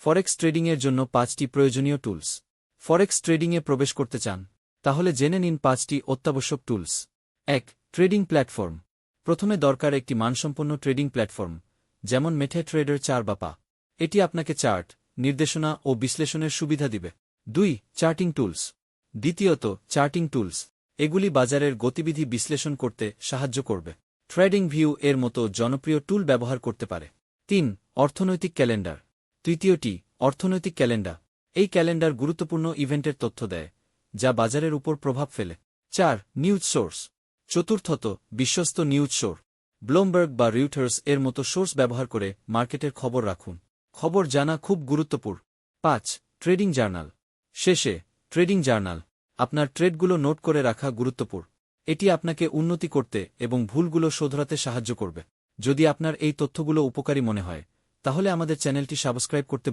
ফরেক্স ট্রেডিংয়ের জন্য 5টি প্রয়োজনীয় টুলস। ফরেক্স ট্রেডিংয়ে প্রবেশ করতে চান? তাহলে জেনে নিন 5টি অত্যাবশ্যক টুলস। 1. Trading platform. প্রথমে দরকার একটি মানসম্পন্ন ট্রেডিং প্ল্যাটফর্ম, যেমন মেটাট্রেডার 4 বা পা। এটি আপনাকে চার্ট, নির্দেশনা ও বিশ্লেষণের সুবিধা দিবে। 2. Charting tools. দ্বিতীয়ত, চার্টিং টুলস। এগুলি বাজারের গতিবিধি বিশ্লেষণ করতে সাহায্য করবে। ট্রেডিং ভিউ এর মতো জনপ্রিয় টুল ব্যবহার করতে পারে। 3. অর্থনৈতিক ক্যালেন্ডার। তৃতীয়টি, অর্থনৈতিক ক্যালেন্ডার। এই ক্যালেন্ডার গুরুত্বপূর্ণ ইভেন্টের তথ্য দেয়, যা বাজারের উপর প্রভাব ফেলে। 4. News source. চতুর্থত, বিশ্বস্ত নিউজ সোর্স। ব্লুমবার্গ বা রয়টার্স এর মতো সোর্স ব্যবহার করে মার্কেটের খবর রাখুন। খবর জানা খুব গুরুত্বপূর্ণ। 5. Trading journal. শেষে, ট্রেডিং জার্নাল। আপনার ট্রেডগুলো নোট করে রাখা গুরুত্বপূর্ণ। এটি আপনাকে উন্নতি করতে এবং ভুলগুলো শোধরাতে সাহায্য করবে। যদি আপনার এই তথ্যগুলো উপকারী মনে হয়, তাহলে আমাদের চ্যানেলটি সাবস্ক্রাইব করতে